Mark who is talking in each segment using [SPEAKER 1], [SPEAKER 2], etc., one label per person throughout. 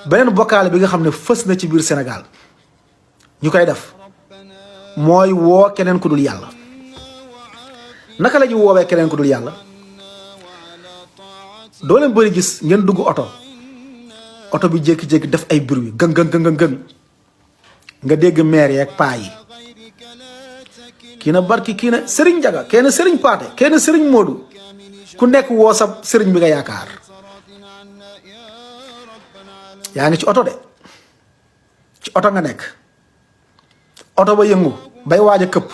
[SPEAKER 1] beneen bokkaale bi nga xam ne fës na ci biir Sénégal ñu koy def mooy woo keneen ku dul yàlla. naka la ñu woowee keneen ku dul yàlla? doo leen bëri gis ngeen dugg oto bi jékki-jékki def ay bruit gën nga dégg maire yeeg paa yi kii na barki kii na Serigne Jaga kenn Serigne Paate kenn Serigne Modou ku nekk woo sa Serigne bi nga yaakaar. yaa ngi ci oto de ci oto nga nekk oto ba yëngu bay waaj a këpp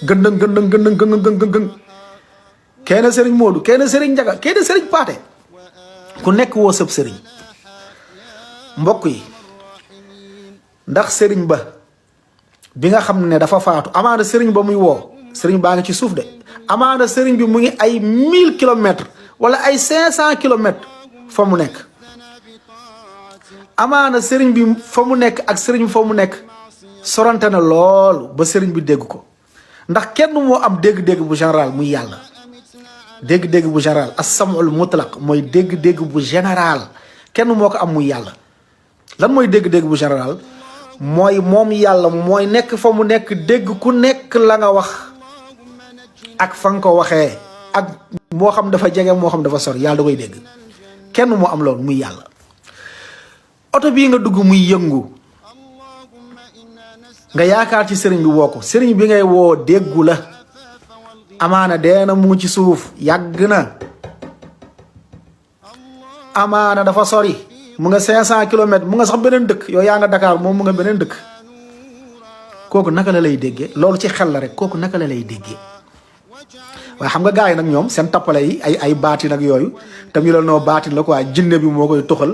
[SPEAKER 1] gën kenn Serigne Modou kenn Serigne Jaga kenn Serigne Paate ku nekk woo sab Serigne. mbokk yi ndax Serigne ba bi nga xam ne dafa faatu amaana Serigne ba muy woo Serigne baa ngi ci suuf de amaana Serigne bi mu ngi ay 1000 kilomètres wala ay 500 kilomètres fa mu nekk. amaana Serigne bi fa mu nekk ak Serigne bi fa mu nekk sorante na loolu ba Serigne bi dégg ko ndax kenn moo am dégg-dégg bu général muy yàlla. dégg-dégg bu général as-sam'ul mutlaq mooy dégg-dégg bu général kenn moo ko am muy yàlla. lan mooy dégg-dégg bu général mooy moom yàlla mooy nekk fa mu nekk dégg ku nekk la nga wax ak fa nga ko waxee ak moo xam dafa jege moo xam dafa sori yàlla da koy dégg kenn moo am loolu muy yàlla. oto bii nga dugg muy yëngu nga yaakaar ci sëriñ bi woo ko sëriñ bi ngay woo déggu la amaana deena mu ngi ci suuf yàgg na amaana dafa sori mu nga 500 kilomètres mu nga sax beneen dëkk yow yaa nga Dakar moom mu nga beneen dëkk kooku naka la lay déggee loolu ci xel la rek kooku naka la lay déggee. waaye xam nga gars yi nag ñoom seen tappale yi ay baatin ak yooyu tam ñu la noo baatin la quoi jinne bi moo koy toxal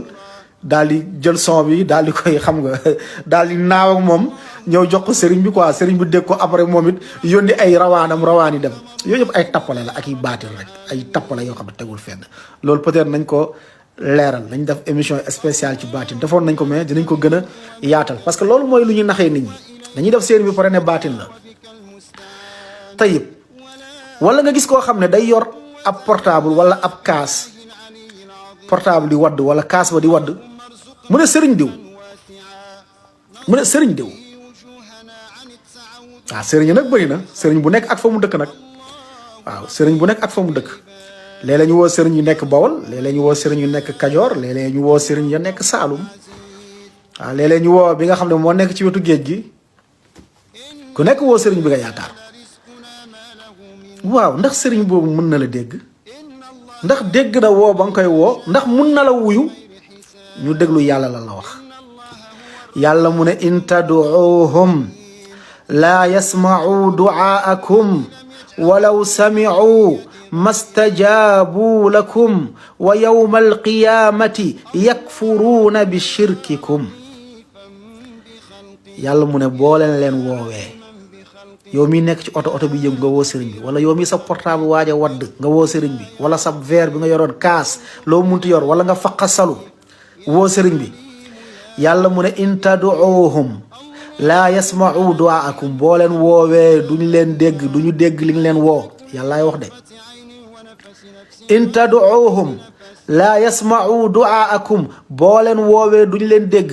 [SPEAKER 1] daal di jël son bi daal di koy xam nga daal di naaw ak moom ñëw jox ko sëriñ bi quoi sëriñ bi dégg ko après moom it yónni ay rawaani dem yooyu yëpp ay tappale la ak i baatin rek ay tappale yoo xam ne tegul fenn loolu peut-être nañ ko leeral nañ def émission spéciale ci baatin defoon nañ ko mais dinañ ko gën a yaatal parce que loolu mooy lu ñuy naxee nit ñi dañuy def sëriñ bi pare ne baatin la. tayib wala nga gis koo xam ne day yor ab portable wala ab kaas portable di wadd wala kaas ba di wadd mu ne sëriñ diw waaw sëriñ nag bëri na sëriñ bu nekk ak fa mu dëkk nag waaw sëriñ bu nekk ak fa mu dëkk léeg-léeg ñu woo sëriñ yu nekk Bawol léeg-léeg ñu woo sëriñ yu nekk Kajoor léeg-léeg ñu woo sëriñ ya nekk Saalum waaw léeg-léeg ñu woo bi nga xam ne moo nekk ci wetu géej gi ku nekk woo sëriñ bi nga yaakaar waaw ndax sëriñ boobu mën na la dégg ndax dégg na woo ba nga koy woo ndax mun na la wuyu ñu déglu yàlla la wax yàlla mu ne in tad'uuhum laa yasma'u du'aakum walaw sami'u mastajaabu lakum wa yawma alqiyamati yakfuruuna bi shirkikum yàlla mu ne boo leen woowee yow mi nekk ci oto bi yëg nga woo sëriñ bi wala yow mi sa portable waaj a wadd nga woo sëriñ bi wala sa verre bi nga yoroon kaas loo munti yor wala nga faqasalu woo sëriñ bi yàlla mu ne in tad'uuhum laa yasma'u du'aakum boo leen woowee duñu leen dégg duñu dégg li nga leen woo yàllaay wax de in tad'uuhum laa yasma'u du'aakum boo leen woowee duñu leen dégg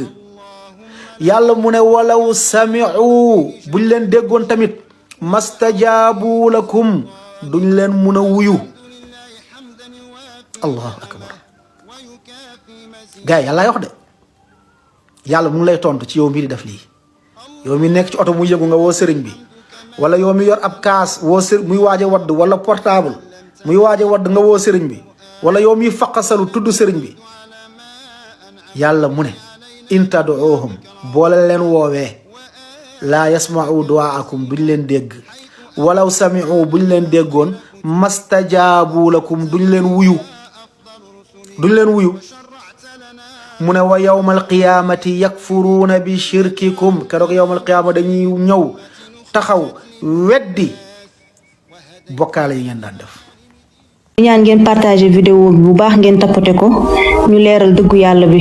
[SPEAKER 1] yàlla mu ne walaw sami'u buñ leen déggoon tamit mastajaabu lakum duñ leen mun a wuyu allahu akbar gars yi yàllaay wax de yàlla mu ngi lay tontu ci yow mii di def lii yow mi nekk ci oto muy yëngu nga woo sëriñ bi wala yow mi yor ab kaas woo sëriñ muy waaj a wadd wala portable muy waaj a wadd nga woo sëriñ bi wala yow mi faqasalu tudd sëriñ bi yàlla mu ne in tad'uuhum boole leen woowee laa yasma'u du'aakum duñ leen dégg walaw sami'u buñ leen déggoon mastajaabu lakum duñ leen wuyu mu ne wa yawmal qiyaamati yakfuruuna bi shirkikum keroog yawmal qiyaama dañuy ñëw taxaw weddi bokkaale yi ngeen daan def.
[SPEAKER 2] ñaan ngeen partager vidéo bi bu baax ngeen tapoter ko ñu leeral dëggu yàlla bi.